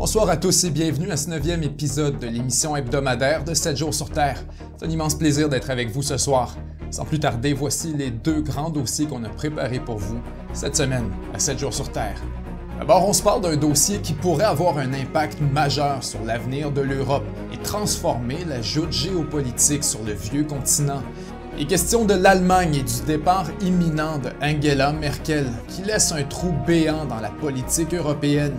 Bonsoir à tous et bienvenue à ce 9e épisode de l'émission hebdomadaire de 7 jours sur Terre. C'est un immense plaisir d'être avec vous ce soir. Sans plus tarder, voici les deux grands dossiers qu'on a préparés pour vous cette semaine à 7 jours sur Terre. D'abord, on se parle d'un dossier qui pourrait avoir un impact majeur sur l'avenir de l'Europe et transformer la joute géopolitique sur le vieux continent. Il est question de l'Allemagne et du départ imminent de Angela Merkel, qui laisse un trou béant dans la politique européenne.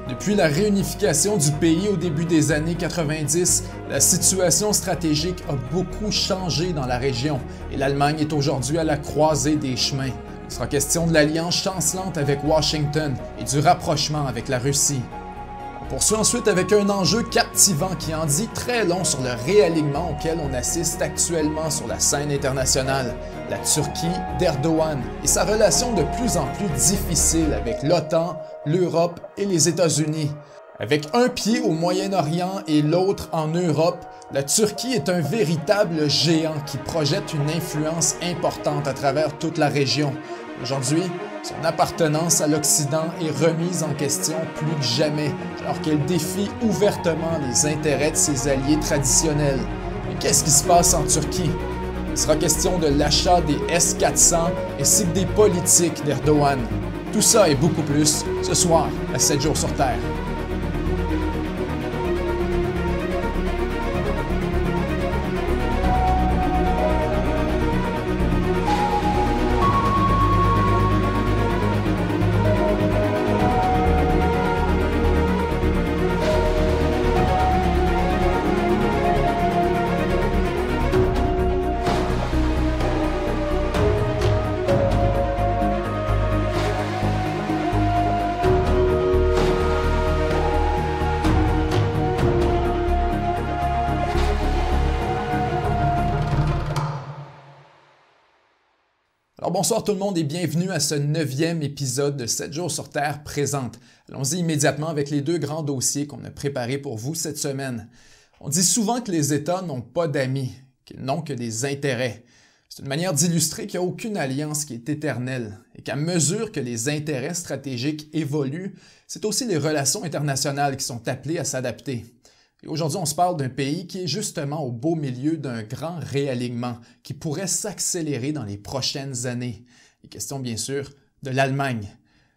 Depuis la réunification du pays au début des années 90, la situation stratégique a beaucoup changé dans la région et l'Allemagne est aujourd'hui à la croisée des chemins. Il sera question de l'alliance chancelante avec Washington et du rapprochement avec la Russie. On poursuit ensuite avec un enjeu captivant qui en dit très long sur le réalignement auquel on assiste actuellement sur la scène internationale, la Turquie d'Erdogan et sa relation de plus en plus difficile avec l'OTAN, l'Europe et les États-Unis. Avec un pied au Moyen-Orient et l'autre en Europe, la Turquie est un véritable géant qui projette une influence importante à travers toute la région. Aujourd'hui, son appartenance à l'Occident est remise en question plus que jamais, alors qu'elle défie ouvertement les intérêts de ses alliés traditionnels. Mais qu'est-ce qui se passe en Turquie? Il sera question de l'achat des S-400 ainsi que des politiques d'Erdogan. Tout ça et beaucoup plus ce soir à 7 jours sur Terre. Alors bonsoir tout le monde et bienvenue à ce 9e épisode de 7 jours sur Terre présente. Allons-y immédiatement avec les deux grands dossiers qu'on a préparés pour vous cette semaine. On dit souvent que les États n'ont pas d'amis, qu'ils n'ont que des intérêts. C'est une manière d'illustrer qu'il n'y a aucune alliance qui est éternelle et qu'à mesure que les intérêts stratégiques évoluent, c'est aussi les relations internationales qui sont appelées à s'adapter. Et aujourd'hui, on se parle d'un pays qui est justement au beau milieu d'un grand réalignement qui pourrait s'accélérer dans les prochaines années. Il est question bien sûr de l'Allemagne.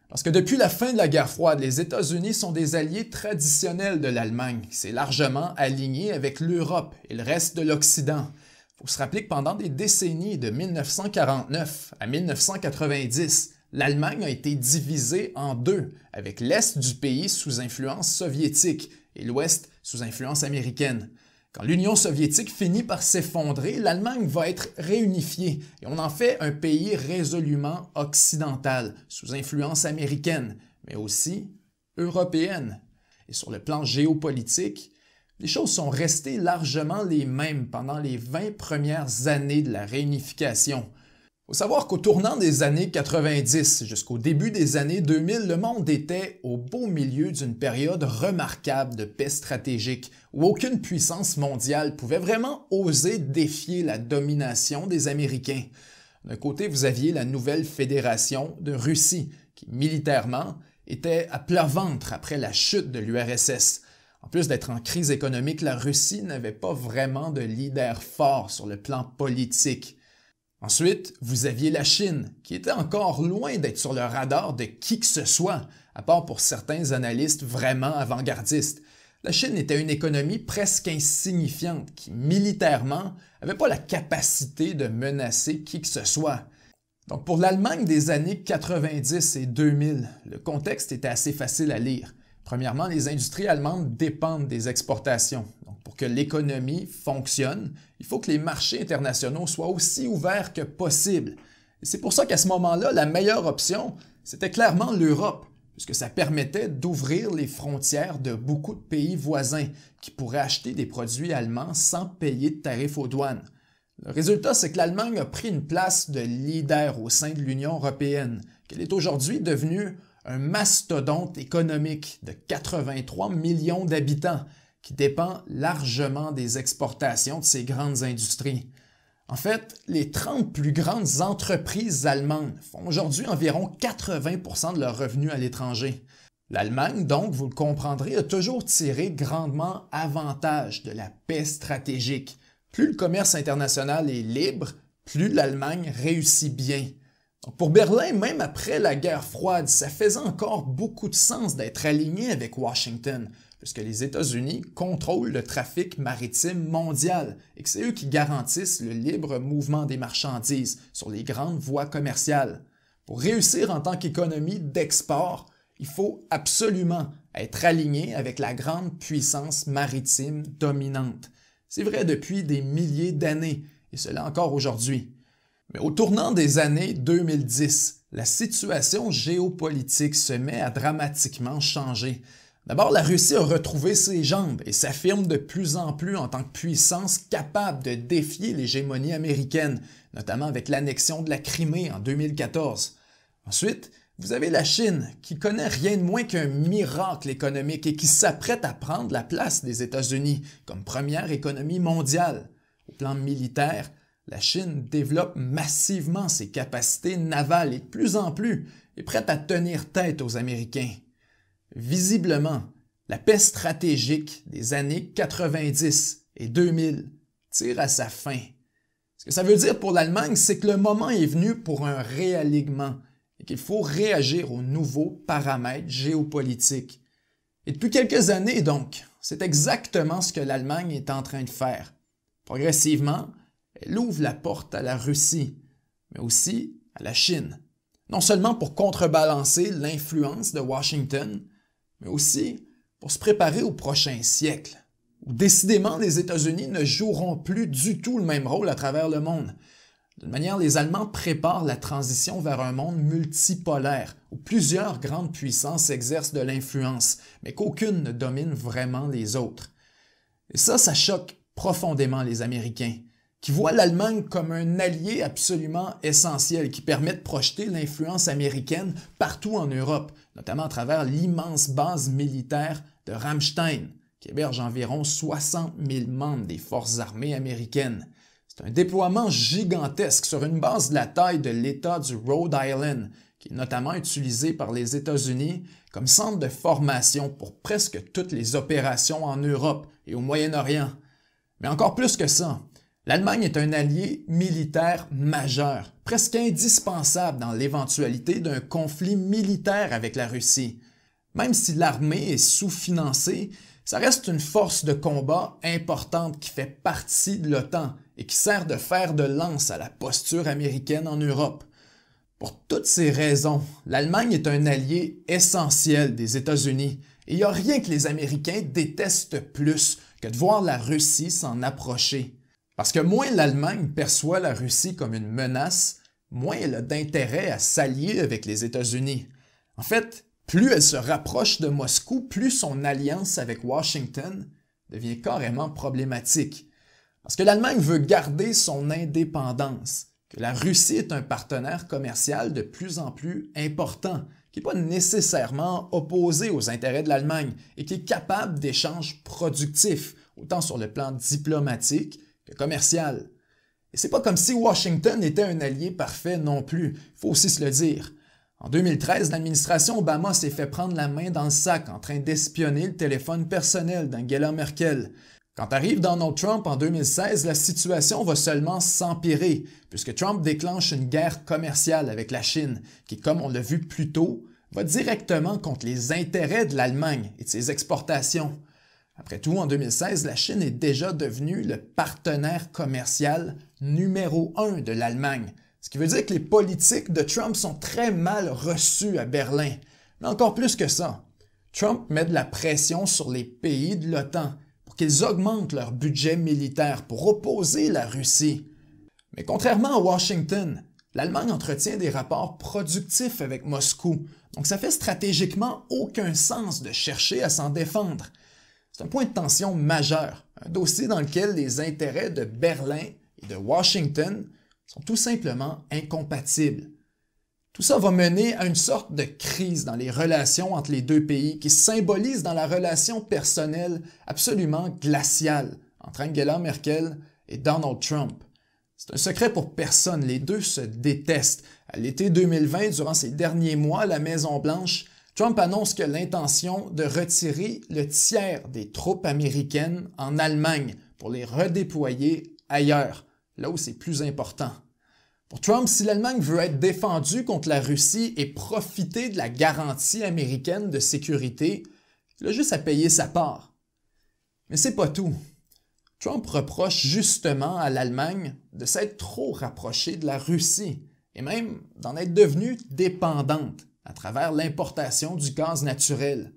Parce que depuis la fin de la guerre froide, les États-Unis sont des alliés traditionnels de l'Allemagne. C'est largement aligné avec l'Europe et le reste de l'Occident. Il faut se rappeler que pendant des décennies, de 1949 à 1990, l'Allemagne a été divisée en deux, avec l'Est du pays sous influence soviétique et l'Ouest sous influence américaine. Quand l'Union soviétique finit par s'effondrer, l'Allemagne va être réunifiée et on en fait un pays résolument occidental, sous influence américaine, mais aussi européenne. Et sur le plan géopolitique, les choses sont restées largement les mêmes pendant les 20 premières années de la réunification. Il faut savoir qu'au tournant des années 90 jusqu'au début des années 2000, le monde était au beau milieu d'une période remarquable de paix stratégique où aucune puissance mondiale pouvait vraiment oser défier la domination des Américains. D'un côté, vous aviez la nouvelle fédération de Russie qui, militairement, était à plat ventre après la chute de l'URSS. En plus d'être en crise économique, la Russie n'avait pas vraiment de leader fort sur le plan politique. Ensuite, vous aviez la Chine, qui était encore loin d'être sur le radar de qui que ce soit, à part pour certains analystes vraiment avant-gardistes. La Chine était une économie presque insignifiante qui, militairement, n'avait pas la capacité de menacer qui que ce soit. Donc pour l'Allemagne des années 90 et 2000, le contexte était assez facile à lire. Premièrement, les industries allemandes dépendent des exportations. Donc, pour que l'économie fonctionne, il faut que les marchés internationaux soient aussi ouverts que possible. Et c'est pour ça qu'à ce moment-là, la meilleure option, c'était clairement l'Europe, puisque ça permettait d'ouvrir les frontières de beaucoup de pays voisins qui pourraient acheter des produits allemands sans payer de tarifs aux douanes. Le résultat, c'est que l'Allemagne a pris une place de leader au sein de l'Union européenne, qu'elle est aujourd'hui devenue un mastodonte économique de 83 millions d'habitants qui dépend largement des exportations de ces grandes industries. En fait, les 30 plus grandes entreprises allemandes font aujourd'hui environ 80% de leurs revenus à l'étranger. L'Allemagne, donc, vous le comprendrez, a toujours tiré grandement avantage de la paix stratégique. Plus le commerce international est libre, plus l'Allemagne réussit bien. Donc pour Berlin, même après la guerre froide, ça faisait encore beaucoup de sens d'être aligné avec Washington, puisque les États-Unis contrôlent le trafic maritime mondial et que c'est eux qui garantissent le libre mouvement des marchandises sur les grandes voies commerciales. Pour réussir en tant qu'économie d'export, il faut absolument être aligné avec la grande puissance maritime dominante. C'est vrai depuis des milliers d'années, et cela encore aujourd'hui. Mais au tournant des années 2010, la situation géopolitique se met à dramatiquement changer. D'abord, la Russie a retrouvé ses jambes et s'affirme de plus en plus en tant que puissance capable de défier l'hégémonie américaine, notamment avec l'annexion de la Crimée en 2014. Ensuite, vous avez la Chine, qui connaît rien de moins qu'un miracle économique et qui s'apprête à prendre la place des États-Unis comme première économie mondiale. Au plan militaire, la Chine développe massivement ses capacités navales et de plus en plus est prête à tenir tête aux Américains. Visiblement, la paix stratégique des années 90 et 2000 tire à sa fin. Ce que ça veut dire pour l'Allemagne, c'est que le moment est venu pour un réalignement et qu'il faut réagir aux nouveaux paramètres géopolitiques. Et depuis quelques années, donc, c'est exactement ce que l'Allemagne est en train de faire. Progressivement, elle ouvre la porte à la Russie, mais aussi à la Chine. Non seulement pour contrebalancer l'influence de Washington, mais aussi pour se préparer au prochain siècle, où décidément les États-Unis ne joueront plus du tout le même rôle à travers le monde. D'une manière, les Allemands préparent la transition vers un monde multipolaire, où plusieurs grandes puissances exercent de l'influence, mais qu'aucune ne domine vraiment les autres. Et ça choque profondément les Américains, qui voient l'Allemagne comme un allié absolument essentiel qui permet de projeter l'influence américaine partout en Europe, notamment à travers l'immense base militaire de Ramstein, qui héberge environ 60 000 membres des forces armées américaines. C'est un déploiement gigantesque sur une base de la taille de l'État du Rhode Island, qui est notamment utilisé par les États-Unis comme centre de formation pour presque toutes les opérations en Europe et au Moyen-Orient. Mais encore plus que ça, l'Allemagne est un allié militaire majeur, presque indispensable dans l'éventualité d'un conflit militaire avec la Russie. Même si l'armée est sous-financée, ça reste une force de combat importante qui fait partie de l'OTAN et qui sert de fer de lance à la posture américaine en Europe. Pour toutes ces raisons, l'Allemagne est un allié essentiel des États-Unis et il n'y a rien que les Américains détestent plus que de voir la Russie s'en approcher. Parce que moins l'Allemagne perçoit la Russie comme une menace, moins elle a d'intérêt à s'allier avec les États-Unis. En fait, plus elle se rapproche de Moscou, plus son alliance avec Washington devient carrément problématique. Parce que l'Allemagne veut garder son indépendance, que la Russie est un partenaire commercial de plus en plus important, qui n'est pas nécessairement opposé aux intérêts de l'Allemagne et qui est capable d'échanges productifs, autant sur le plan diplomatique que commercial. Et c'est pas comme si Washington était un allié parfait non plus, il faut aussi se le dire. En 2013, l'administration Obama s'est fait prendre la main dans le sac en train d'espionner le téléphone personnel d'Angela Merkel. Quand arrive Donald Trump en 2016, la situation va seulement s'empirer, puisque Trump déclenche une guerre commerciale avec la Chine, qui, comme on l'a vu plus tôt, va directement contre les intérêts de l'Allemagne et de ses exportations. Après tout, en 2016, la Chine est déjà devenue le partenaire commercial numéro 1 de l'Allemagne, ce qui veut dire que les politiques de Trump sont très mal reçues à Berlin. Mais encore plus que ça, Trump met de la pression sur les pays de l'OTAN pour qu'ils augmentent leur budget militaire pour opposer la Russie. Mais contrairement à Washington, l'Allemagne entretient des rapports productifs avec Moscou, donc ça fait stratégiquement aucun sens de chercher à s'en défendre. C'est un point de tension majeur, un dossier dans lequel les intérêts de Berlin et de Washington sont tout simplement incompatibles. Tout ça va mener à une sorte de crise dans les relations entre les deux pays qui se symbolise dans la relation personnelle absolument glaciale entre Angela Merkel et Donald Trump. C'est un secret pour personne, les deux se détestent. À l'été 2020, durant ces derniers mois à la Maison-Blanche, Trump annonce que l'intention de retirer le tiers des troupes américaines en Allemagne pour les redéployer ailleurs, là où c'est plus important. Pour Trump, si l'Allemagne veut être défendue contre la Russie et profiter de la garantie américaine de sécurité, il a juste à payer sa part. Mais c'est pas tout. Trump reproche justement à l'Allemagne de s'être trop rapprochée de la Russie et même d'en être devenue dépendante à travers l'importation du gaz naturel.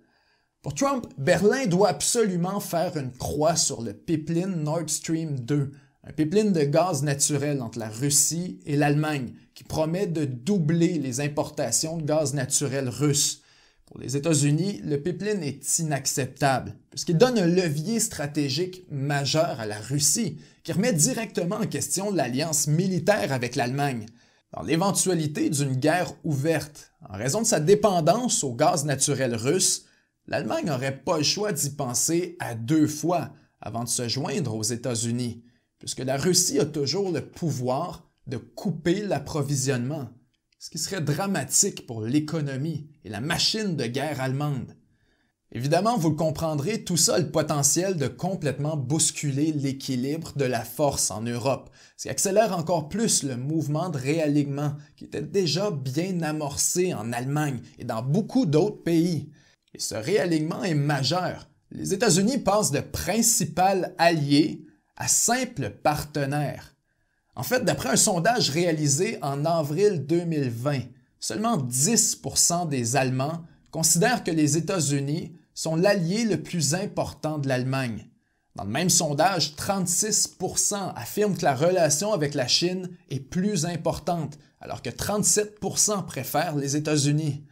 Pour Trump, Berlin doit absolument faire une croix sur le pipeline Nord Stream 2, un pipeline de gaz naturel entre la Russie et l'Allemagne qui promet de doubler les importations de gaz naturel russe. Pour les États-Unis, le pipeline est inacceptable puisqu'il donne un levier stratégique majeur à la Russie qui remet directement en question l'alliance militaire avec l'Allemagne. Dans l'éventualité d'une guerre ouverte, en raison de sa dépendance au gaz naturel russe, l'Allemagne n'aurait pas le choix d'y penser à 2 fois avant de se joindre aux États-Unis, puisque la Russie a toujours le pouvoir de couper l'approvisionnement, ce qui serait dramatique pour l'économie et la machine de guerre allemande. Évidemment, vous le comprendrez, tout ça a le potentiel de complètement bousculer l'équilibre de la force en Europe, ce qui accélère encore plus le mouvement de réalignement qui était déjà bien amorcé en Allemagne et dans beaucoup d'autres pays. Et ce réalignement est majeur. Les États-Unis passent de principal allié à simple partenaire. En fait, d'après un sondage réalisé en avril 2020, seulement 10% des Allemands considèrent que les États-Unis sont l'allié le plus important de l'Allemagne. Dans le même sondage, 36% affirment que la relation avec la Chine est plus importante, alors que 37% préfèrent les États-Unis.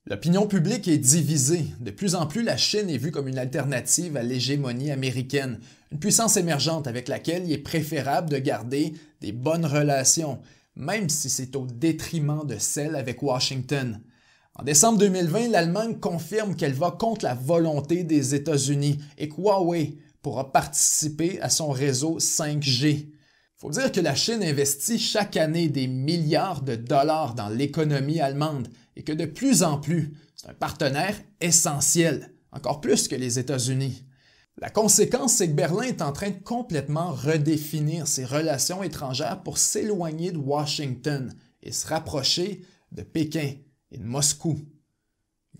L'opinion publique est divisée. De plus en plus, la Chine est vue comme une alternative à l'hégémonie américaine, une puissance émergente avec laquelle il est préférable de garder des bonnes relations, même si c'est au détriment de celles avec Washington. En décembre 2020, l'Allemagne confirme qu'elle va contre la volonté des États-Unis et que Huawei pourra participer à son réseau 5G. Il faut dire que la Chine investit chaque année des milliards de dollars dans l'économie allemande et que de plus en plus, c'est un partenaire essentiel, encore plus que les États-Unis. La conséquence, c'est que Berlin est en train de complètement redéfinir ses relations étrangères pour s'éloigner de Washington et se rapprocher de Pékin et de Moscou.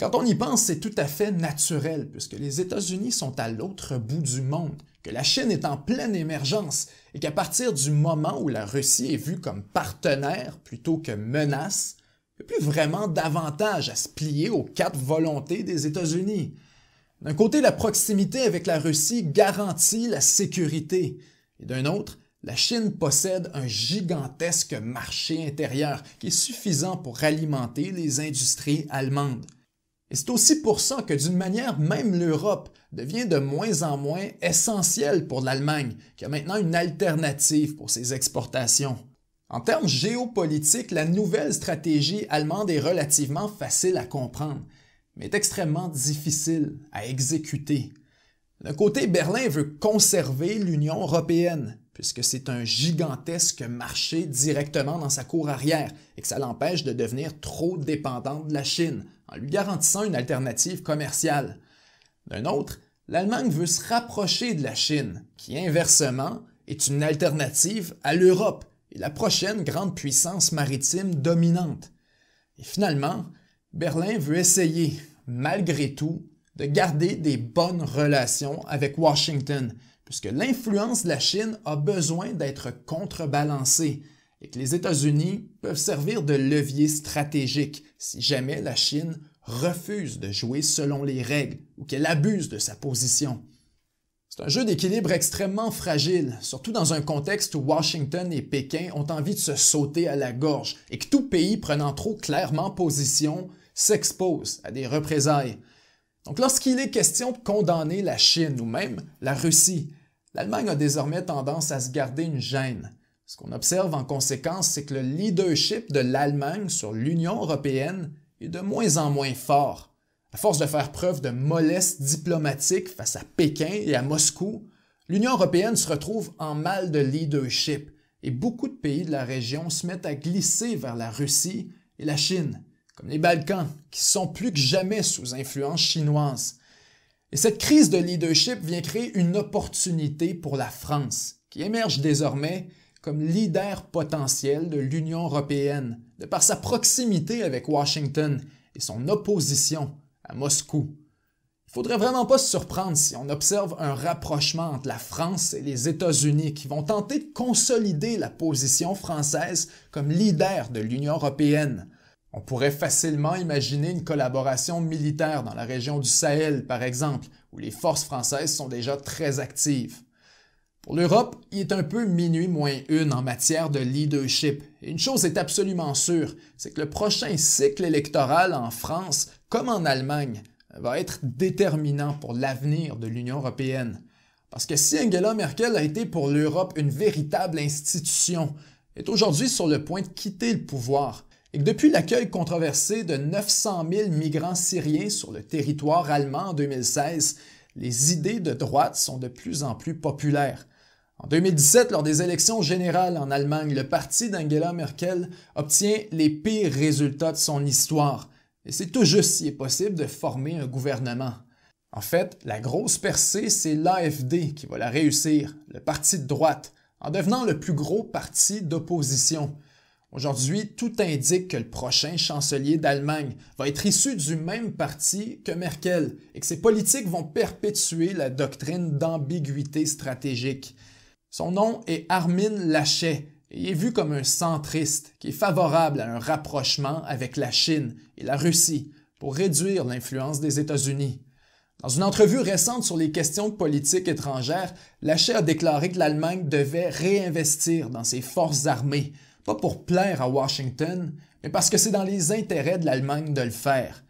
Quand on y pense, c'est tout à fait naturel puisque les États-Unis sont à l'autre bout du monde, que la Chine est en pleine émergence et qu'à partir du moment où la Russie est vue comme partenaire plutôt que menace, il n'y a plus vraiment d'avantage à se plier aux 4 volontés des États-Unis. D'un côté, la proximité avec la Russie garantit la sécurité et d'un autre, la Chine possède un gigantesque marché intérieur qui est suffisant pour alimenter les industries allemandes. Et c'est aussi pour ça que d'une manière, même l'Europe devient de moins en moins essentielle pour l'Allemagne, qui a maintenant une alternative pour ses exportations. En termes géopolitiques, la nouvelle stratégie allemande est relativement facile à comprendre, mais est extrêmement difficile à exécuter. D'un côté, Berlin veut conserver l'Union européenne, puisque c'est un gigantesque marché directement dans sa cour arrière et que ça l'empêche de devenir trop dépendante de la Chine, en lui garantissant une alternative commerciale. D'un autre, l'Allemagne veut se rapprocher de la Chine, qui inversement est une alternative à l'Europe et la prochaine grande puissance maritime dominante. Et finalement, Berlin veut essayer, malgré tout, de garder des bonnes relations avec Washington, puisque l'influence de la Chine a besoin d'être contrebalancée et que les États-Unis peuvent servir de levier stratégique si jamais la Chine refuse de jouer selon les règles ou qu'elle abuse de sa position. C'est un jeu d'équilibre extrêmement fragile, surtout dans un contexte où Washington et Pékin ont envie de se sauter à la gorge et que tout pays prenant trop clairement position s'expose à des représailles. Donc lorsqu'il est question de condamner la Chine ou même la Russie, l'Allemagne a désormais tendance à se garder une gêne. Ce qu'on observe en conséquence, c'est que le leadership de l'Allemagne sur l'Union européenne est de moins en moins fort. À force de faire preuve de mollesse diplomatique face à Pékin et à Moscou, l'Union européenne se retrouve en mal de leadership et beaucoup de pays de la région se mettent à glisser vers la Russie et la Chine, comme les Balkans, qui sont plus que jamais sous influence chinoise. Et cette crise de leadership vient créer une opportunité pour la France, qui émerge désormais comme leader potentiel de l'Union européenne, de par sa proximité avec Washington et son opposition à Moscou. Il ne faudrait vraiment pas se surprendre si on observe un rapprochement entre la France et les États-Unis qui vont tenter de consolider la position française comme leader de l'Union européenne. On pourrait facilement imaginer une collaboration militaire dans la région du Sahel, par exemple, où les forces françaises sont déjà très actives. Pour l'Europe, il est un peu minuit moins une en matière de leadership. Et une chose est absolument sûre, c'est que le prochain cycle électoral en France, comme en Allemagne, va être déterminant pour l'avenir de l'Union européenne. Parce que si Angela Merkel a été pour l'Europe une véritable institution, elle est aujourd'hui sur le point de quitter le pouvoir, et que depuis l'accueil controversé de 900 000 migrants syriens sur le territoire allemand en 2016, les idées de droite sont de plus en plus populaires. En 2017, lors des élections générales en Allemagne, le parti d'Angela Merkel obtient les pires résultats de son histoire. Et c'est tout juste s'il est possible de former un gouvernement. En fait, la grosse percée, c'est l'AfD qui va la réussir, le parti de droite, en devenant le plus gros parti d'opposition. Aujourd'hui, tout indique que le prochain chancelier d'Allemagne va être issu du même parti que Merkel et que ses politiques vont perpétuer la doctrine d'ambiguïté stratégique. Son nom est Armin Laschet et il est vu comme un centriste qui est favorable à un rapprochement avec la Chine et la Russie pour réduire l'influence des États-Unis. Dans une entrevue récente sur les questions de politique étrangère, Laschet a déclaré que l'Allemagne devait réinvestir dans ses forces armées, pas pour plaire à Washington, mais parce que c'est dans les intérêts de l'Allemagne de le faire.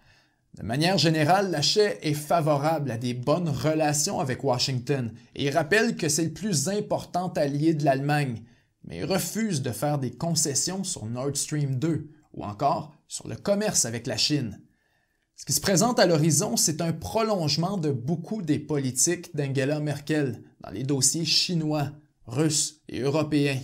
De manière générale, Laschet est favorable à des bonnes relations avec Washington et il rappelle que c'est le plus important allié de l'Allemagne, mais il refuse de faire des concessions sur Nord Stream 2 ou encore sur le commerce avec la Chine. Ce qui se présente à l'horizon, c'est un prolongement de beaucoup des politiques d'Angela Merkel dans les dossiers chinois, russes et européens.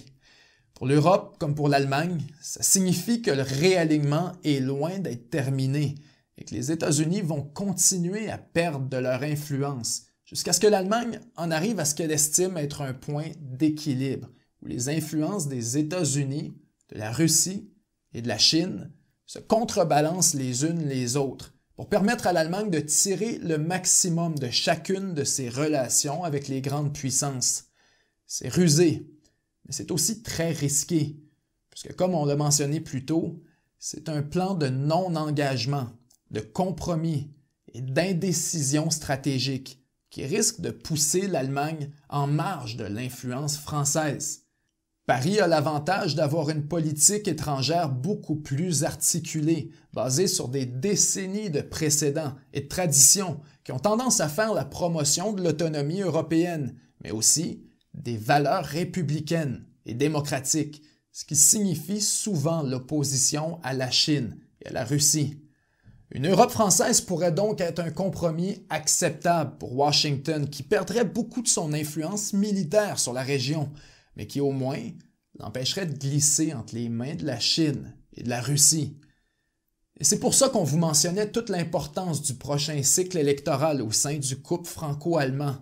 Pour l'Europe comme pour l'Allemagne, ça signifie que le réalignement est loin d'être terminé et que les États-Unis vont continuer à perdre de leur influence jusqu'à ce que l'Allemagne en arrive à ce qu'elle estime être un point d'équilibre où les influences des États-Unis, de la Russie et de la Chine se contrebalancent les unes les autres pour permettre à l'Allemagne de tirer le maximum de chacune de ses relations avec les grandes puissances. C'est rusé, mais c'est aussi très risqué, puisque comme on l'a mentionné plus tôt, c'est un plan de non-engagement, de compromis et d'indécision stratégique qui risque de pousser l'Allemagne en marge de l'influence française. Paris a l'avantage d'avoir une politique étrangère beaucoup plus articulée, basée sur des décennies de précédents et de traditions qui ont tendance à faire la promotion de l'autonomie européenne, mais aussi des valeurs républicaines et démocratiques, ce qui signifie souvent l'opposition à la Chine et à la Russie. Une Europe française pourrait donc être un compromis acceptable pour Washington qui perdrait beaucoup de son influence militaire sur la région, mais qui au moins l'empêcherait de glisser entre les mains de la Chine et de la Russie. Et c'est pour ça qu'on vous mentionnait toute l'importance du prochain cycle électoral au sein du couple franco-allemand.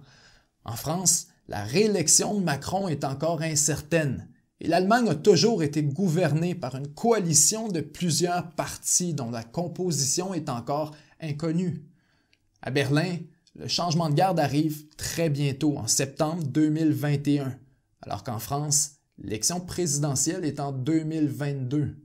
En France, la réélection de Macron est encore incertaine et l'Allemagne a toujours été gouvernée par une coalition de plusieurs partis dont la composition est encore inconnue. À Berlin, le changement de garde arrive très bientôt, en septembre 2021, alors qu'en France, l'élection présidentielle est en 2022.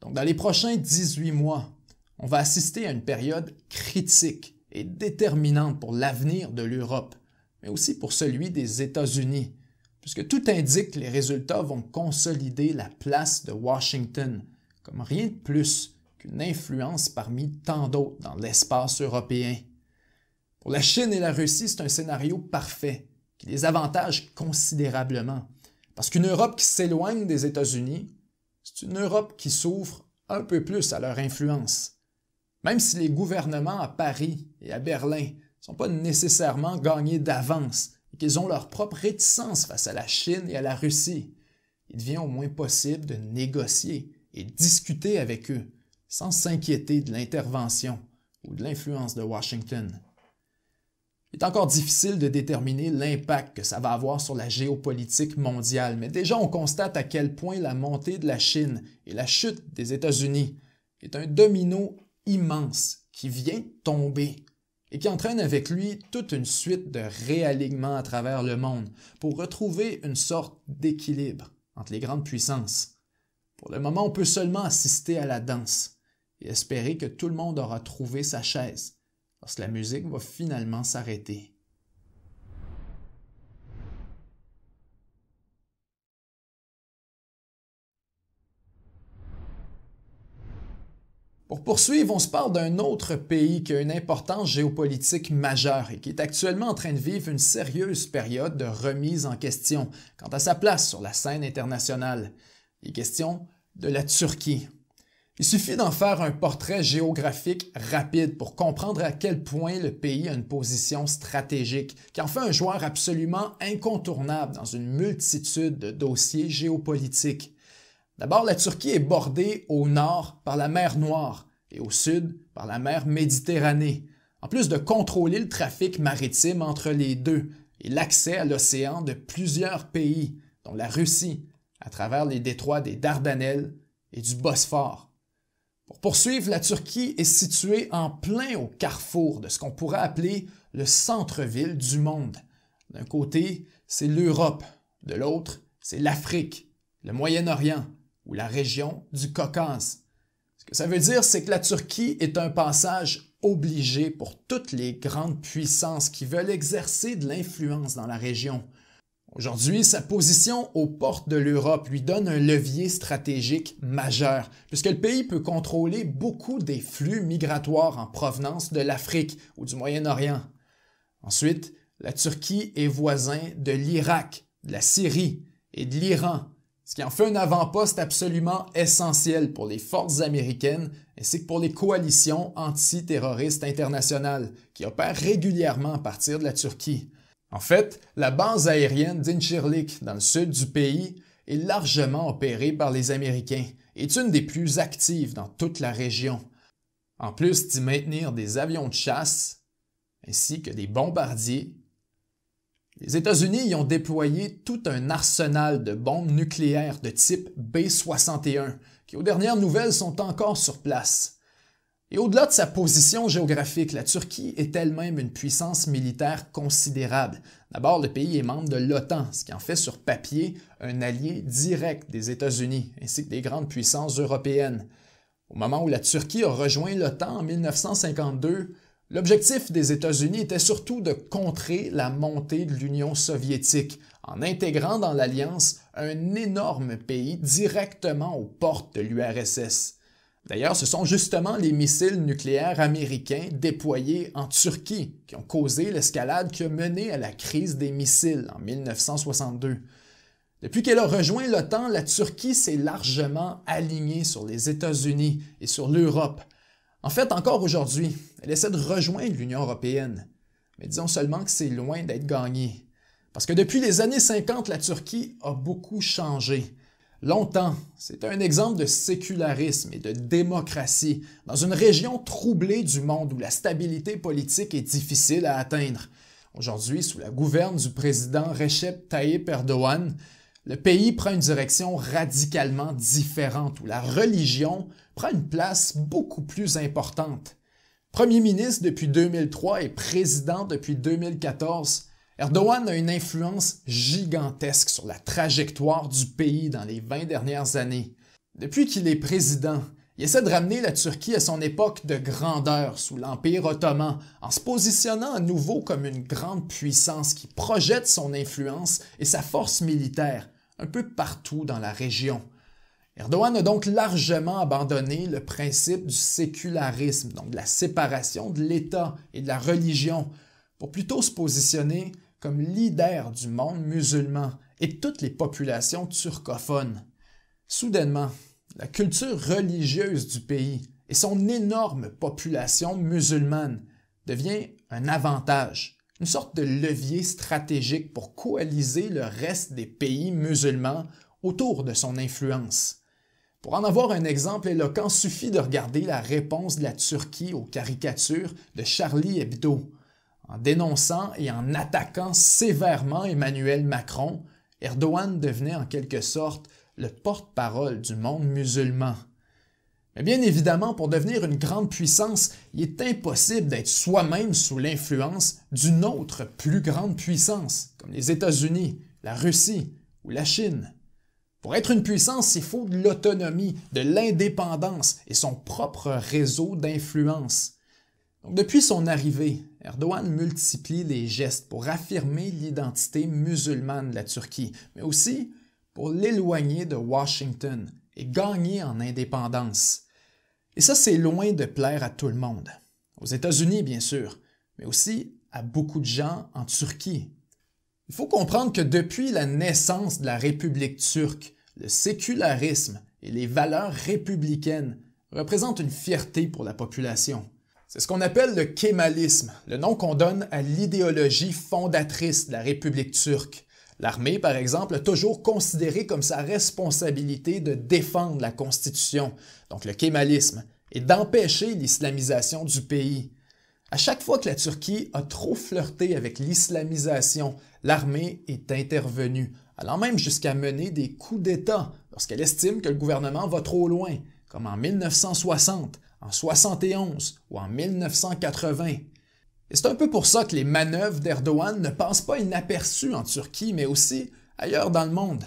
Donc dans les prochains 18 mois, on va assister à une période critique et déterminante pour l'avenir de l'Europe, mais aussi pour celui des États-Unis, puisque tout indique que les résultats vont consolider la place de Washington comme rien de plus qu'une influence parmi tant d'autres dans l'espace européen. Pour la Chine et la Russie, c'est un scénario parfait qui les avantage considérablement, parce qu'une Europe qui s'éloigne des États-Unis, c'est une Europe qui s'ouvre un peu plus à leur influence. Même si les gouvernements à Paris et à Berlin ne sont pas nécessairement gagnés d'avance et qu'ils ont leur propre réticence face à la Chine et à la Russie, il devient au moins possible de négocier et discuter avec eux sans s'inquiéter de l'intervention ou de l'influence de Washington. Il est encore difficile de déterminer l'impact que ça va avoir sur la géopolitique mondiale, mais déjà on constate à quel point la montée de la Chine et la chute des États-Unis est un domino immense qui vient tomber et qui entraîne avec lui toute une suite de réalignements à travers le monde pour retrouver une sorte d'équilibre entre les grandes puissances. Pour le moment, on peut seulement assister à la danse et espérer que tout le monde aura trouvé sa chaise lorsque la musique va finalement s'arrêter. Pour poursuivre, on se parle d'un autre pays qui a une importance géopolitique majeure et qui est actuellement en train de vivre une sérieuse période de remise en question quant à sa place sur la scène internationale. Il est question de la Turquie. Il suffit d'en faire un portrait géographique rapide pour comprendre à quel point le pays a une position stratégique, qui en fait un joueur absolument incontournable dans une multitude de dossiers géopolitiques. D'abord, la Turquie est bordée au nord par la mer Noire et au sud par la mer Méditerranée, en plus de contrôler le trafic maritime entre les deux et l'accès à l'océan de plusieurs pays, dont la Russie, à travers les détroits des Dardanelles et du Bosphore. Pour poursuivre, la Turquie est située en plein au carrefour de ce qu'on pourrait appeler le centre-ville du monde. D'un côté, c'est l'Europe, de l'autre, c'est l'Afrique, le Moyen-Orient ou la région du Caucase. Ce que ça veut dire, c'est que la Turquie est un passage obligé pour toutes les grandes puissances qui veulent exercer de l'influence dans la région. Aujourd'hui, sa position aux portes de l'Europe lui donne un levier stratégique majeur, puisque le pays peut contrôler beaucoup des flux migratoires en provenance de l'Afrique ou du Moyen-Orient. Ensuite, la Turquie est voisin de l'Irak, de la Syrie et de l'Iran, ce qui en fait un avant-poste absolument essentiel pour les forces américaines ainsi que pour les coalitions antiterroristes internationales qui opèrent régulièrement à partir de la Turquie. En fait, la base aérienne d'Incirlik, dans le sud du pays, est largement opérée par les Américains et est une des plus actives dans toute la région. En plus d'y maintenir des avions de chasse ainsi que des bombardiers, les États-Unis y ont déployé tout un arsenal de bombes nucléaires de type B-61 qui, aux dernières nouvelles, sont encore sur place. Et au-delà de sa position géographique, la Turquie est elle-même une puissance militaire considérable. D'abord, le pays est membre de l'OTAN, ce qui en fait sur papier un allié direct des États-Unis, ainsi que des grandes puissances européennes. Au moment où la Turquie a rejoint l'OTAN en 1952, l'objectif des États-Unis était surtout de contrer la montée de l'Union soviétique, en intégrant dans l'Alliance un énorme pays directement aux portes de l'URSS. D'ailleurs, ce sont justement les missiles nucléaires américains déployés en Turquie qui ont causé l'escalade qui a mené à la crise des missiles en 1962. Depuis qu'elle a rejoint l'OTAN, la Turquie s'est largement alignée sur les États-Unis et sur l'Europe. En fait, encore aujourd'hui, elle essaie de rejoindre l'Union européenne. Mais disons seulement que c'est loin d'être gagné. Parce que depuis les années 50, la Turquie a beaucoup changé. Longtemps, c'est un exemple de sécularisme et de démocratie dans une région troublée du monde où la stabilité politique est difficile à atteindre. Aujourd'hui, sous la gouverne du président Recep Tayyip Erdogan, le pays prend une direction radicalement différente où la religion prend une place beaucoup plus importante. Premier ministre depuis 2003 et président depuis 2014, Erdogan a une influence gigantesque sur la trajectoire du pays dans les 20 dernières années. Depuis qu'il est président, il essaie de ramener la Turquie à son époque de grandeur sous l'Empire ottoman, en se positionnant à nouveau comme une grande puissance qui projette son influence et sa force militaire un peu partout dans la région. Erdogan a donc largement abandonné le principe du sécularisme, donc de la séparation de l'État et de la religion, pour plutôt se positionner comme leader du monde musulman et de toutes les populations turcophones. Soudainement, la culture religieuse du pays et son énorme population musulmane devient un avantage, une sorte de levier stratégique pour coaliser le reste des pays musulmans autour de son influence. Pour en avoir un exemple éloquent, suffit de regarder la réponse de la Turquie aux caricatures de Charlie Hebdo. En dénonçant et en attaquant sévèrement Emmanuel Macron, Erdogan devenait en quelque sorte le porte-parole du monde musulman. Mais bien évidemment, pour devenir une grande puissance, il est impossible d'être soi-même sous l'influence d'une autre plus grande puissance, comme les États-Unis, la Russie ou la Chine. Pour être une puissance, il faut de l'autonomie, de l'indépendance et son propre réseau d'influence. Donc, depuis son arrivée, Erdogan multiplie les gestes pour affirmer l'identité musulmane de la Turquie, mais aussi pour l'éloigner de Washington et gagner en indépendance. Et ça, c'est loin de plaire à tout le monde. Aux États-Unis, bien sûr, mais aussi à beaucoup de gens en Turquie. Il faut comprendre que depuis la naissance de la République turque, le sécularisme et les valeurs républicaines représentent une fierté pour la population. C'est ce qu'on appelle le kémalisme, le nom qu'on donne à l'idéologie fondatrice de la République turque. L'armée, par exemple, a toujours considéré comme sa responsabilité de défendre la Constitution, donc le kémalisme, et d'empêcher l'islamisation du pays. À chaque fois que la Turquie a trop flirté avec l'islamisation, l'armée est intervenue, allant même jusqu'à mener des coups d'État lorsqu'elle estime que le gouvernement va trop loin, comme en 1960, en 1971 ou en 1980. Et c'est un peu pour ça que les manœuvres d'Erdogan ne passent pas inaperçues en Turquie, mais aussi ailleurs dans le monde.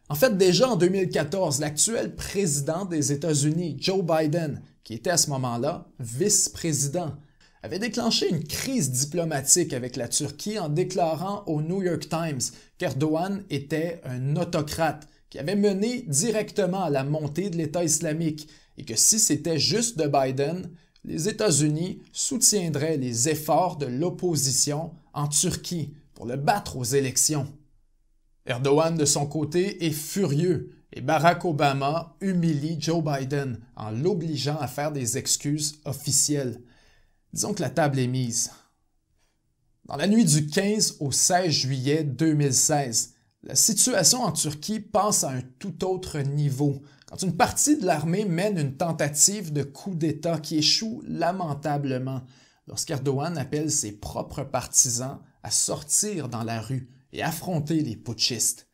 En fait, déjà en 2014, l'actuel président des États-Unis, Joe Biden, qui était à ce moment-là vice-président, avait déclenché une crise diplomatique avec la Turquie en déclarant au New York Times qu'Erdogan était un autocrate qui avait mené directement à la montée de l'État islamique et que si c'était juste de Biden, les États-Unis soutiendraient les efforts de l'opposition en Turquie pour le battre aux élections. Erdogan, de son côté, est furieux et Barack Obama humilie Joe Biden en l'obligeant à faire des excuses officielles. Disons que la table est mise. Dans la nuit du 15 au 16 juillet 2016, la situation en Turquie passe à un tout autre niveau quand une partie de l'armée mène une tentative de coup d'État qui échoue lamentablement lorsqu'Erdogan appelle ses propres partisans à sortir dans la rue et affronter les putschistes.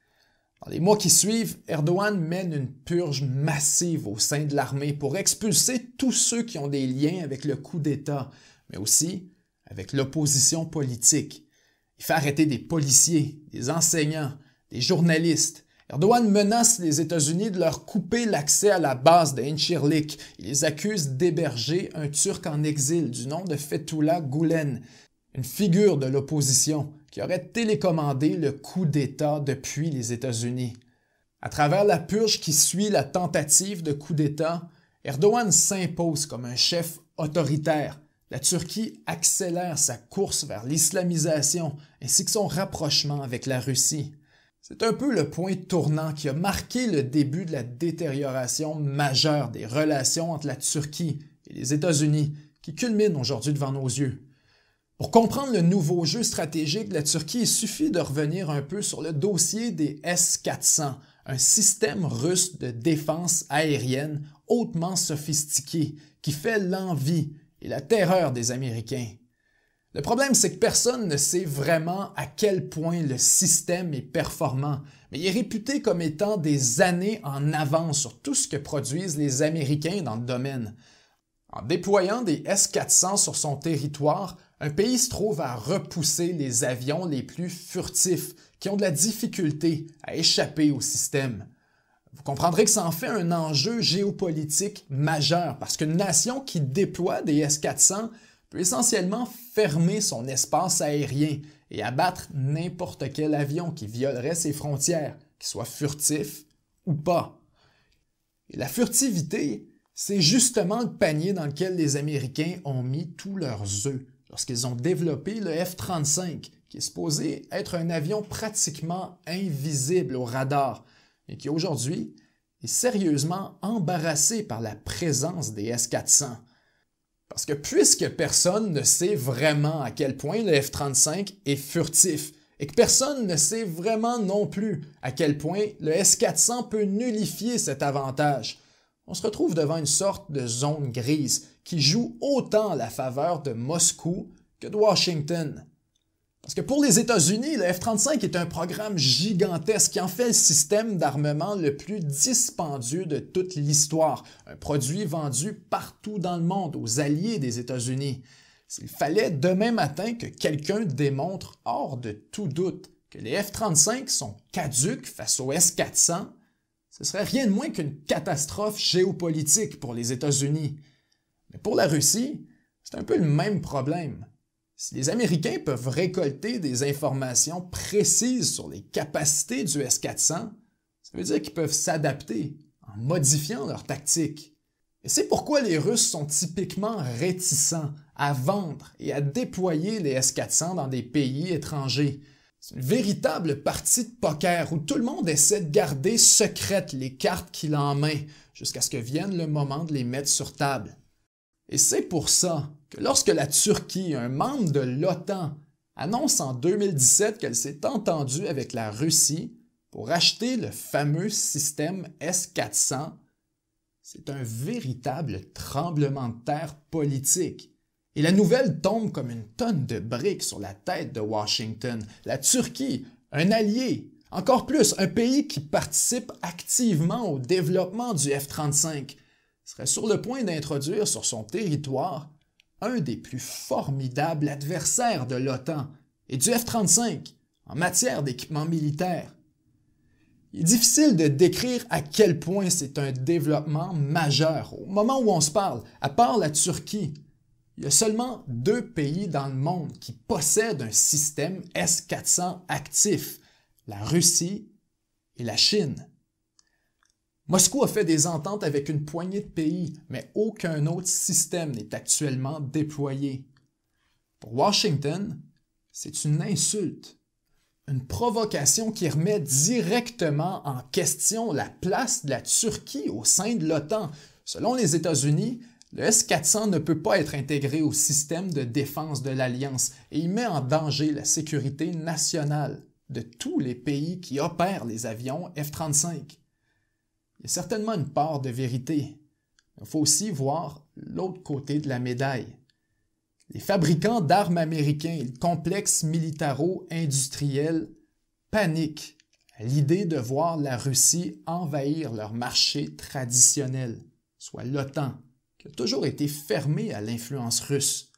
Dans les mois qui suivent, Erdogan mène une purge massive au sein de l'armée pour expulser tous ceux qui ont des liens avec le coup d'État, mais aussi avec l'opposition politique. Il fait arrêter des policiers, des enseignants, des journalistes. Erdogan menace les États-Unis de leur couper l'accès à la base de Incirlik. Il les accuse d'héberger un Turc en exil du nom de Fethullah Gülen, une figure de l'opposition qui aurait télécommandé le coup d'État depuis les États-Unis. À travers la purge qui suit la tentative de coup d'État, Erdogan s'impose comme un chef autoritaire. La Turquie accélère sa course vers l'islamisation ainsi que son rapprochement avec la Russie. C'est un peu le point tournant qui a marqué le début de la détérioration majeure des relations entre la Turquie et les États-Unis, qui culmine aujourd'hui devant nos yeux. Pour comprendre le nouveau jeu stratégique de la Turquie, il suffit de revenir un peu sur le dossier des S-400, un système russe de défense aérienne hautement sophistiqué qui fait l'envie et la terreur des Américains. Le problème, c'est que personne ne sait vraiment à quel point le système est performant, mais il est réputé comme étant des années en avance sur tout ce que produisent les Américains dans le domaine. En déployant des S-400 sur son territoire, un pays se trouve à repousser les avions les plus furtifs qui ont de la difficulté à échapper au système. Vous comprendrez que ça en fait un enjeu géopolitique majeur parce qu'une nation qui déploie des S-400 peut essentiellement fermer son espace aérien et abattre n'importe quel avion qui violerait ses frontières, qu'il soit furtif ou pas. Et la furtivité, c'est justement le panier dans lequel les Américains ont mis tous leurs œufs lorsqu'ils ont développé le F-35, qui est supposé être un avion pratiquement invisible au radar, et qui aujourd'hui est sérieusement embarrassé par la présence des S-400. Parce que puisque personne ne sait vraiment à quel point le F-35 est furtif, et que personne ne sait vraiment non plus à quel point le S-400 peut nullifier cet avantage, on se retrouve devant une sorte de zone grise qui joue autant à la faveur de Moscou que de Washington. Parce que pour les États-Unis, le F-35 est un programme gigantesque qui en fait le système d'armement le plus dispendieux de toute l'histoire, un produit vendu partout dans le monde aux alliés des États-Unis. S'il fallait demain matin que quelqu'un démontre hors de tout doute que les F-35 sont caducs face aux S-400, ce serait rien de moins qu'une catastrophe géopolitique pour les États-Unis. Mais pour la Russie, c'est un peu le même problème. Si les Américains peuvent récolter des informations précises sur les capacités du S-400, ça veut dire qu'ils peuvent s'adapter en modifiant leur tactique. Et c'est pourquoi les Russes sont typiquement réticents à vendre et à déployer les S-400 dans des pays étrangers. C'est une véritable partie de poker où tout le monde essaie de garder secrètes les cartes qu'il a en main jusqu'à ce que vienne le moment de les mettre sur table. Et c'est pour ça que lorsque la Turquie, un membre de l'OTAN, annonce en 2017 qu'elle s'est entendue avec la Russie pour acheter le fameux système S-400, c'est un véritable tremblement de terre politique. Et la nouvelle tombe comme une tonne de briques sur la tête de Washington. La Turquie, un allié, encore plus un pays qui participe activement au développement du F-35, serait sur le point d'introduire sur son territoire un des plus formidables adversaires de l'OTAN et du F-35 en matière d'équipement militaire. Il est difficile de décrire à quel point c'est un développement majeur. Au moment où on se parle, à part la Turquie, il y a seulement 2 pays dans le monde qui possèdent un système S-400 actif, la Russie et la Chine. Moscou a fait des ententes avec une poignée de pays, mais aucun autre système n'est actuellement déployé. Pour Washington, c'est une insulte, une provocation qui remet directement en question la place de la Turquie au sein de l'OTAN. Selon les États-Unis, le S-400 ne peut pas être intégré au système de défense de l'Alliance et il met en danger la sécurité nationale de tous les pays qui opèrent les avions F-35. Il y a certainement une part de vérité. Il faut aussi voir l'autre côté de la médaille. Les fabricants d'armes américains et le complexe militaro-industriel paniquent à l'idée de voir la Russie envahir leur marché traditionnel, soit l'OTAN, qui a toujours été fermé à l'influence russe.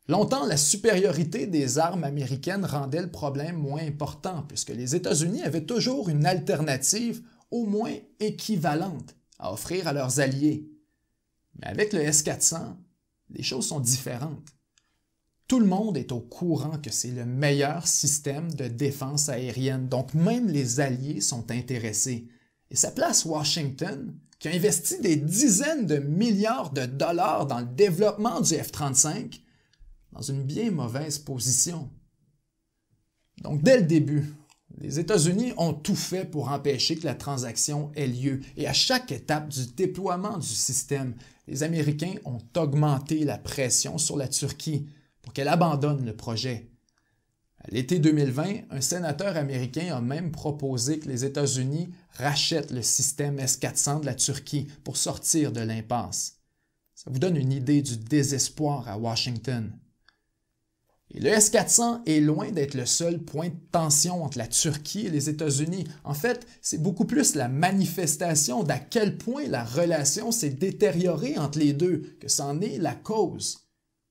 Longtemps, la supériorité des armes américaines rendait le problème moins important, puisque les États-Unis avaient toujours une alternative au moins équivalente à offrir à leurs alliés. Mais avec le S-400, les choses sont différentes. Tout le monde est au courant que c'est le meilleur système de défense aérienne, donc même les alliés sont intéressés. Et ça place Washington, qui a investi des dizaines de milliards de dollars dans le développement du F-35, dans une bien mauvaise position. Donc dès le début, les États-Unis ont tout fait pour empêcher que la transaction ait lieu et à chaque étape du déploiement du système, les Américains ont augmenté la pression sur la Turquie pour qu'elle abandonne le projet. À l'été 2020, un sénateur américain a même proposé que les États-Unis rachètent le système S-400 de la Turquie pour sortir de l'impasse. Ça vous donne une idée du désespoir à Washington. Et le S-400 est loin d'être le seul point de tension entre la Turquie et les États-Unis. En fait, c'est beaucoup plus la manifestation d'à quel point la relation s'est détériorée entre les deux que c'en est la cause.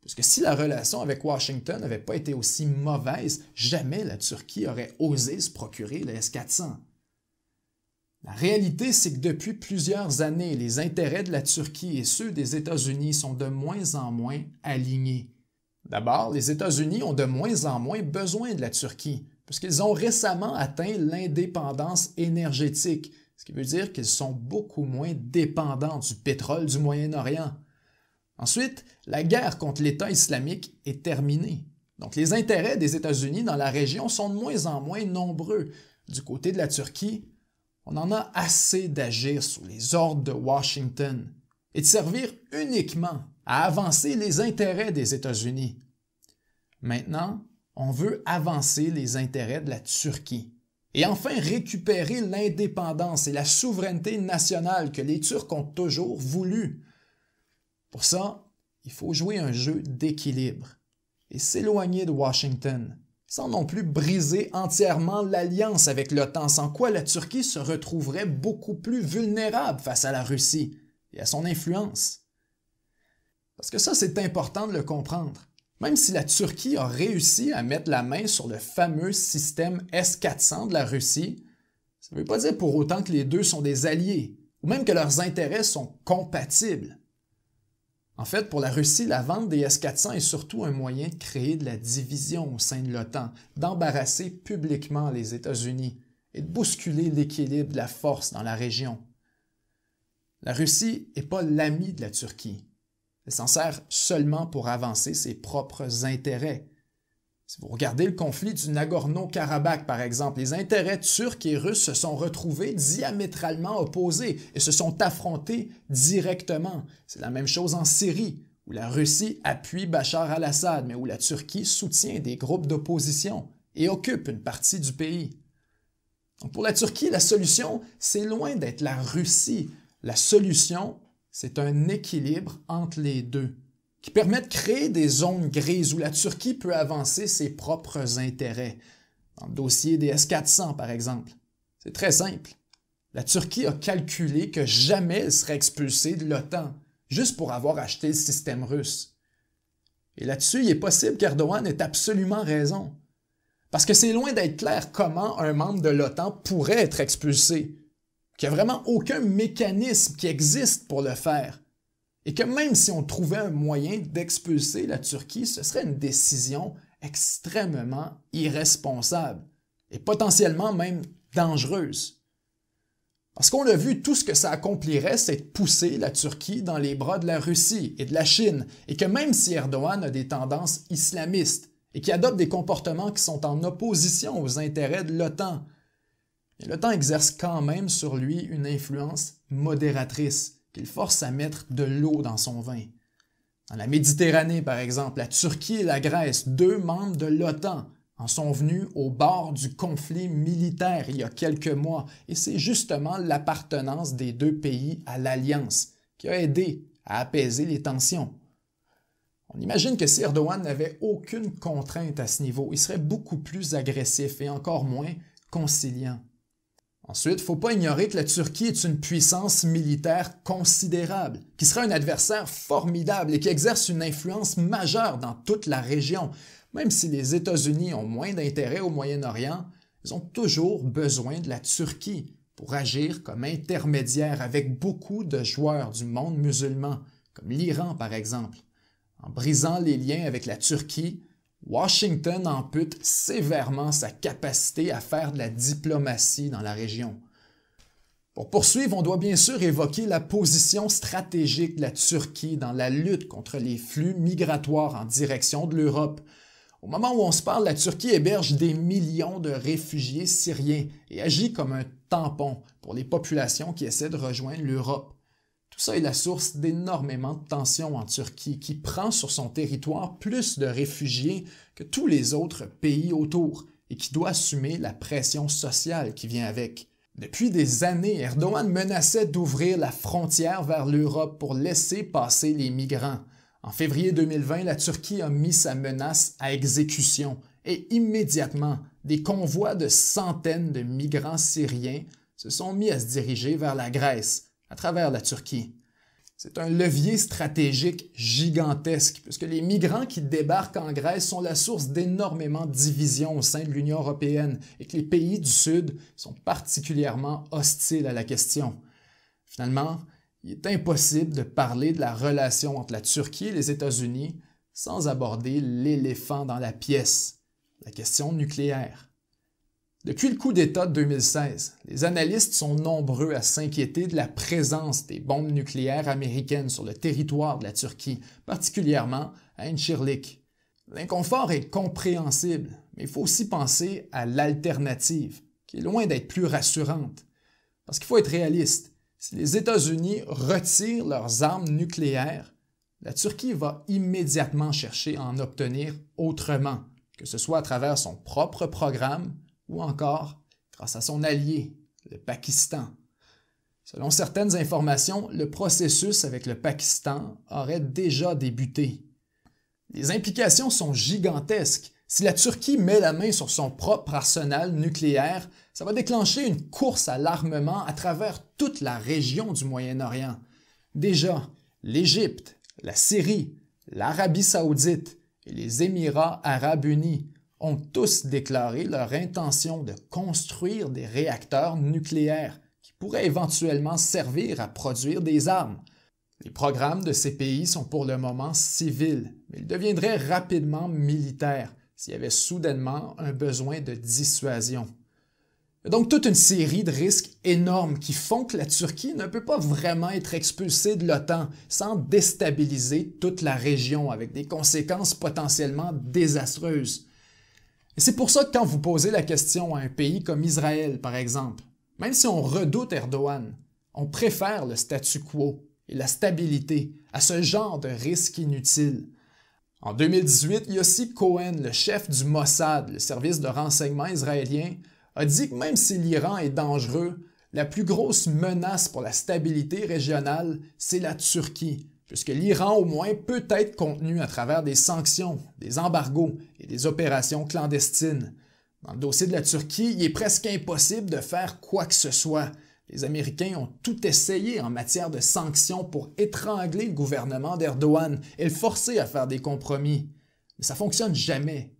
Parce que si la relation avec Washington n'avait pas été aussi mauvaise, jamais la Turquie aurait osé se procurer le S-400. La réalité, c'est que depuis plusieurs années, les intérêts de la Turquie et ceux des États-Unis sont de moins en moins alignés. D'abord, les États-Unis ont de moins en moins besoin de la Turquie, puisqu'ils ont récemment atteint l'indépendance énergétique, ce qui veut dire qu'ils sont beaucoup moins dépendants du pétrole du Moyen-Orient. Ensuite, la guerre contre l'État islamique est terminée. Donc les intérêts des États-Unis dans la région sont de moins en moins nombreux. Du côté de la Turquie, on en a assez d'agir sous les ordres de Washington et de servir uniquement à avancer les intérêts des États-Unis. Maintenant, on veut avancer les intérêts de la Turquie. et enfin récupérer l'indépendance et la souveraineté nationale que les Turcs ont toujours voulu. Pour ça, il faut jouer un jeu d'équilibre et s'éloigner de Washington, sans non plus briser entièrement l'alliance avec l'OTAN, sans quoi la Turquie se retrouverait beaucoup plus vulnérable face à la Russie et à son influence. Parce que ça, c'est important de le comprendre. Même si la Turquie a réussi à mettre la main sur le fameux système S-400 de la Russie, ça ne veut pas dire pour autant que les deux sont des alliés, ou même que leurs intérêts sont compatibles. En fait, pour la Russie, la vente des S-400 est surtout un moyen de créer de la division au sein de l'OTAN, d'embarrasser publiquement les États-Unis et de bousculer l'équilibre de la force dans la région. La Russie n'est pas l'ami de la Turquie. Elle s'en sert seulement pour avancer ses propres intérêts. Si vous regardez le conflit du Nagorno-Karabakh, par exemple, les intérêts turcs et russes se sont retrouvés diamétralement opposés et se sont affrontés directement. C'est la même chose en Syrie, où la Russie appuie Bachar al-Assad, mais où la Turquie soutient des groupes d'opposition et occupe une partie du pays. Donc pour la Turquie, la solution, c'est loin d'être la Russie. La solution, c'est un équilibre entre les deux, qui permet de créer des zones grises où la Turquie peut avancer ses propres intérêts. Dans le dossier des S-400, par exemple. C'est très simple. La Turquie a calculé que jamais elle serait expulsée de l'OTAN, juste pour avoir acheté le système russe. Et là-dessus, il est possible qu'Erdogan ait absolument raison. Parce que c'est loin d'être clair comment un membre de l'OTAN pourrait être expulsé, qu'il n'y a vraiment aucun mécanisme qui existe pour le faire, et que même si on trouvait un moyen d'expulser la Turquie, ce serait une décision extrêmement irresponsable, et potentiellement même dangereuse. Parce qu'on l'a vu, tout ce que ça accomplirait, c'est de pousser la Turquie dans les bras de la Russie et de la Chine, et que même si Erdogan a des tendances islamistes, et qu'il adopte des comportements qui sont en opposition aux intérêts de l'OTAN, l'OTAN exerce quand même sur lui une influence modératrice qui le force à mettre de l'eau dans son vin. Dans la Méditerranée, par exemple, la Turquie et la Grèce, deux membres de l'OTAN, en sont venus au bord du conflit militaire il y a quelques mois, et c'est justement l'appartenance des deux pays à l'Alliance qui a aidé à apaiser les tensions. On imagine que si Erdogan n'avait aucune contrainte à ce niveau, il serait beaucoup plus agressif et encore moins conciliant. Ensuite, il ne faut pas ignorer que la Turquie est une puissance militaire considérable, qui sera un adversaire formidable et qui exerce une influence majeure dans toute la région. Même si les États-Unis ont moins d'intérêt au Moyen-Orient, ils ont toujours besoin de la Turquie pour agir comme intermédiaire avec beaucoup de joueurs du monde musulman, comme l'Iran par exemple. En brisant les liens avec la Turquie, Washington ampute sévèrement sa capacité à faire de la diplomatie dans la région. Pour poursuivre, on doit bien sûr évoquer la position stratégique de la Turquie dans la lutte contre les flux migratoires en direction de l'Europe. Au moment où on se parle, la Turquie héberge des millions de réfugiés syriens et agit comme un tampon pour les populations qui essaient de rejoindre l'Europe. Tout ça est la source d'énormément de tensions en Turquie, qui prend sur son territoire plus de réfugiés que tous les autres pays autour et qui doit assumer la pression sociale qui vient avec. Depuis des années, Erdogan menaçait d'ouvrir la frontière vers l'Europe pour laisser passer les migrants. En février 2020, la Turquie a mis sa menace à exécution et immédiatement, des convois de centaines de migrants syriens se sont mis à se diriger vers la Grèce, à travers la Turquie. C'est un levier stratégique gigantesque, puisque les migrants qui débarquent en Grèce sont la source d'énormément de divisions au sein de l'Union européenne et que les pays du Sud sont particulièrement hostiles à la question. Finalement, il est impossible de parler de la relation entre la Turquie et les États-Unis sans aborder l'éléphant dans la pièce, la question nucléaire. Depuis le coup d'État de 2016, les analystes sont nombreux à s'inquiéter de la présence des bombes nucléaires américaines sur le territoire de la Turquie, particulièrement à Incirlik. L'inconfort est compréhensible, mais il faut aussi penser à l'alternative, qui est loin d'être plus rassurante. Parce qu'il faut être réaliste, si les États-Unis retirent leurs armes nucléaires, la Turquie va immédiatement chercher à en obtenir autrement, que ce soit à travers son propre programme ou encore grâce à son allié, le Pakistan. Selon certaines informations, le processus avec le Pakistan aurait déjà débuté. Les implications sont gigantesques. Si la Turquie met la main sur son propre arsenal nucléaire, ça va déclencher une course à l'armement à travers toute la région du Moyen-Orient. Déjà, l'Égypte, la Syrie, l'Arabie saoudite et les Émirats arabes unis ont tous déclaré leur intention de construire des réacteurs nucléaires qui pourraient éventuellement servir à produire des armes. Les programmes de ces pays sont pour le moment civils, mais ils deviendraient rapidement militaires s'il y avait soudainement un besoin de dissuasion. Il y a donc toute une série de risques énormes qui font que la Turquie ne peut pas vraiment être expulsée de l'OTAN sans déstabiliser toute la région avec des conséquences potentiellement désastreuses. Et c'est pour ça que quand vous posez la question à un pays comme Israël, par exemple, même si on redoute Erdogan, on préfère le statu quo et la stabilité à ce genre de risque inutile. En 2018, Yossi Cohen, le chef du Mossad, le service de renseignement israélien, a dit que même si l'Iran est dangereux, la plus grosse menace pour la stabilité régionale, c'est la Turquie, puisque l'Iran au moins peut être contenu à travers des sanctions, des embargos et des opérations clandestines. Dans le dossier de la Turquie, il est presque impossible de faire quoi que ce soit. Les Américains ont tout essayé en matière de sanctions pour étrangler le gouvernement d'Erdogan et le forcer à faire des compromis. Mais ça ne fonctionne jamais.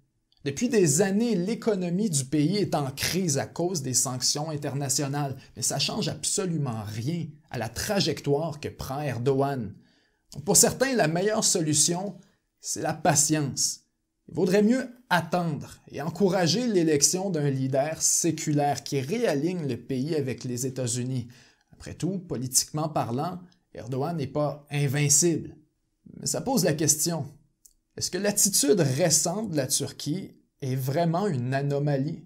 Depuis des années, l'économie du pays est en crise à cause des sanctions internationales, mais ça ne change absolument rien à la trajectoire que prend Erdogan. Donc pour certains, la meilleure solution, c'est la patience. Il vaudrait mieux attendre et encourager l'élection d'un leader séculaire qui réaligne le pays avec les États-Unis. Après tout, politiquement parlant, Erdogan n'est pas invincible. Mais ça pose la question, est-ce que l'attitude récente de la Turquie est vraiment une anomalie?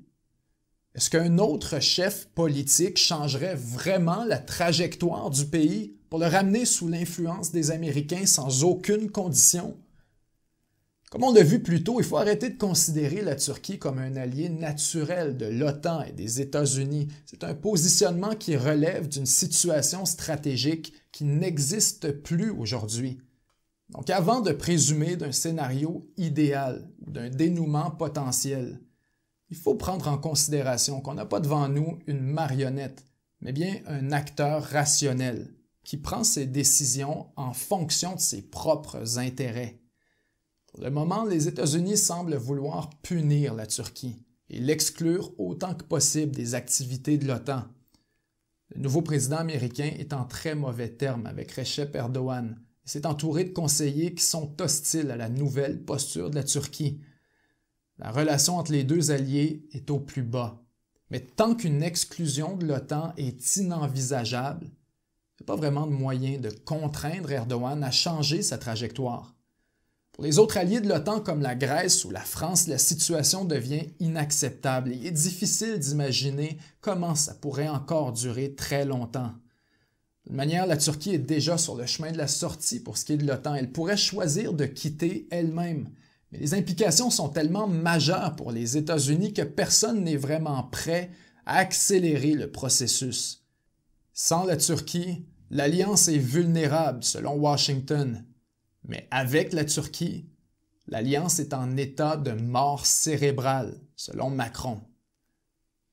Est-ce qu'un autre chef politique changerait vraiment la trajectoire du pays pour le ramener sous l'influence des Américains sans aucune condition? Comme on l'a vu plus tôt, il faut arrêter de considérer la Turquie comme un allié naturel de l'OTAN et des États-Unis. C'est un positionnement qui relève d'une situation stratégique qui n'existe plus aujourd'hui. Donc avant de présumer d'un scénario idéal ou d'un dénouement potentiel, il faut prendre en considération qu'on n'a pas devant nous une marionnette, mais bien un acteur rationnel qui prend ses décisions en fonction de ses propres intérêts. Pour le moment, les États-Unis semblent vouloir punir la Turquie et l'exclure autant que possible des activités de l'OTAN. Le nouveau président américain est en très mauvais termes avec Recep Erdogan et s'est entouré de conseillers qui sont hostiles à la nouvelle posture de la Turquie. La relation entre les deux alliés est au plus bas. Mais tant qu'une exclusion de l'OTAN est inenvisageable, il n'y a pas vraiment de moyen de contraindre Erdogan à changer sa trajectoire. Pour les autres alliés de l'OTAN comme la Grèce ou la France, la situation devient inacceptable et il est difficile d'imaginer comment ça pourrait encore durer très longtemps. D'une manière, la Turquie est déjà sur le chemin de la sortie pour ce qui est de l'OTAN. Elle pourrait choisir de quitter elle-même. Mais les implications sont tellement majeures pour les États-Unis que personne n'est vraiment prêt à accélérer le processus. Sans la Turquie, l'alliance est vulnérable selon Washington. Mais avec la Turquie, l'alliance est en état de mort cérébrale, selon Macron.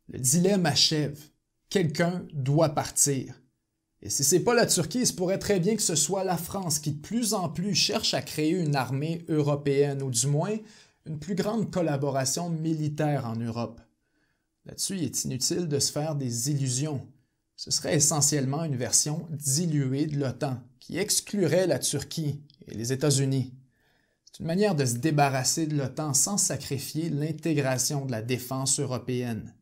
Le dilemme achève. Quelqu'un doit partir. Et si ce n'est pas la Turquie, il se pourrait très bien que ce soit la France qui de plus en plus cherche à créer une armée européenne, ou du moins une plus grande collaboration militaire en Europe. Là-dessus, il est inutile de se faire des illusions. Ce serait essentiellement une version diluée de l'OTAN, qui exclurait la Turquie et les États-Unis. C'est une manière de se débarrasser de l'OTAN sans sacrifier l'intégration de la défense européenne.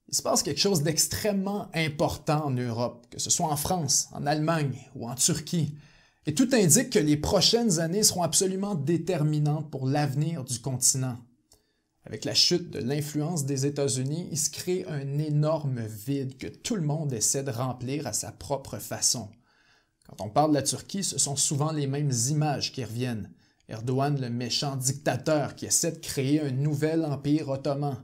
Il se passe quelque chose d'extrêmement important en Europe, que ce soit en France, en Allemagne ou en Turquie, et tout indique que les prochaines années seront absolument déterminantes pour l'avenir du continent. Avec la chute de l'influence des États-Unis, il se crée un énorme vide que tout le monde essaie de remplir à sa propre façon. Quand on parle de la Turquie, ce sont souvent les mêmes images qui reviennent. Erdogan, le méchant dictateur qui essaie de créer un nouvel empire ottoman.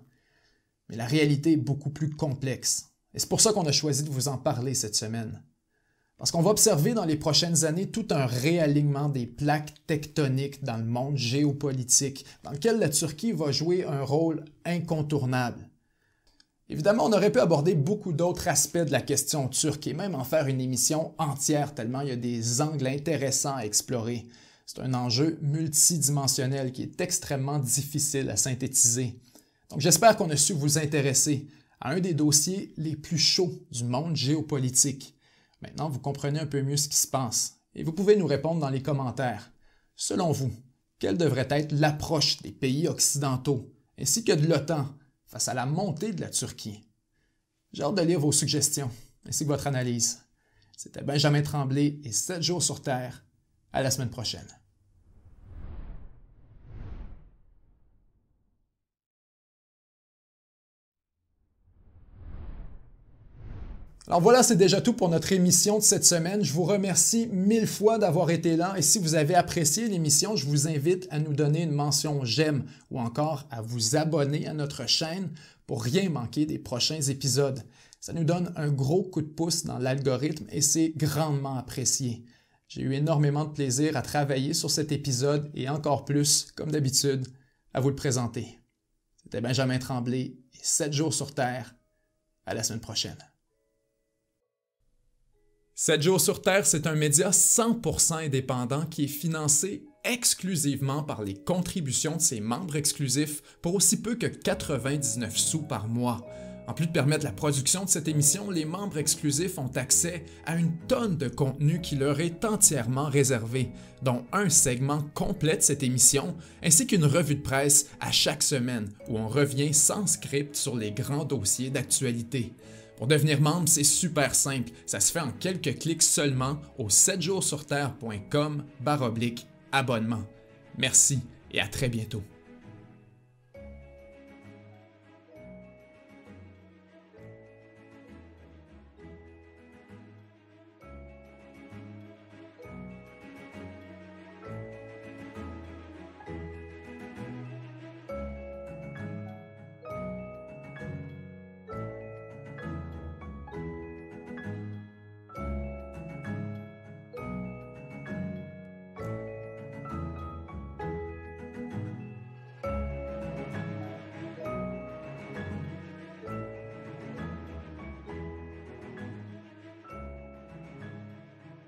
Mais la réalité est beaucoup plus complexe. Et c'est pour ça qu'on a choisi de vous en parler cette semaine. Parce qu'on va observer dans les prochaines années tout un réalignement des plaques tectoniques dans le monde géopolitique, dans lequel la Turquie va jouer un rôle incontournable. Évidemment, on aurait pu aborder beaucoup d'autres aspects de la question turque et même en faire une émission entière tellement il y a des angles intéressants à explorer. C'est un enjeu multidimensionnel qui est extrêmement difficile à synthétiser. Donc j'espère qu'on a su vous intéresser à un des dossiers les plus chauds du monde géopolitique. Maintenant, vous comprenez un peu mieux ce qui se passe et vous pouvez nous répondre dans les commentaires. Selon vous, quelle devrait être l'approche des pays occidentaux ainsi que de l'OTAN face à la montée de la Turquie? J'ai hâte de lire vos suggestions ainsi que votre analyse. C'était Benjamin Tremblay et 7 jours sur Terre. À la semaine prochaine. Alors voilà, c'est déjà tout pour notre émission de cette semaine. Je vous remercie 1000 fois d'avoir été là et si vous avez apprécié l'émission, je vous invite à nous donner une mention j'aime ou encore à vous abonner à notre chaîne pour rien manquer des prochains épisodes. Ça nous donne un gros coup de pouce dans l'algorithme et c'est grandement apprécié. J'ai eu énormément de plaisir à travailler sur cet épisode et encore plus, comme d'habitude, à vous le présenter. C'était Benjamin Tremblay et 7 jours sur Terre. À la semaine prochaine. 7 jours sur Terre, c'est un média 100% indépendant qui est financé exclusivement par les contributions de ses membres exclusifs pour aussi peu que 99 sous par mois. En plus de permettre la production de cette émission, les membres exclusifs ont accès à une tonne de contenu qui leur est entièrement réservé, dont un segment complet de cette émission, ainsi qu'une revue de presse à chaque semaine où on revient sans script sur les grands dossiers d'actualité. Pour devenir membre, c'est super simple, ça se fait en quelques clics seulement au 7jourssurterre.com/abonnement. Merci et à très bientôt.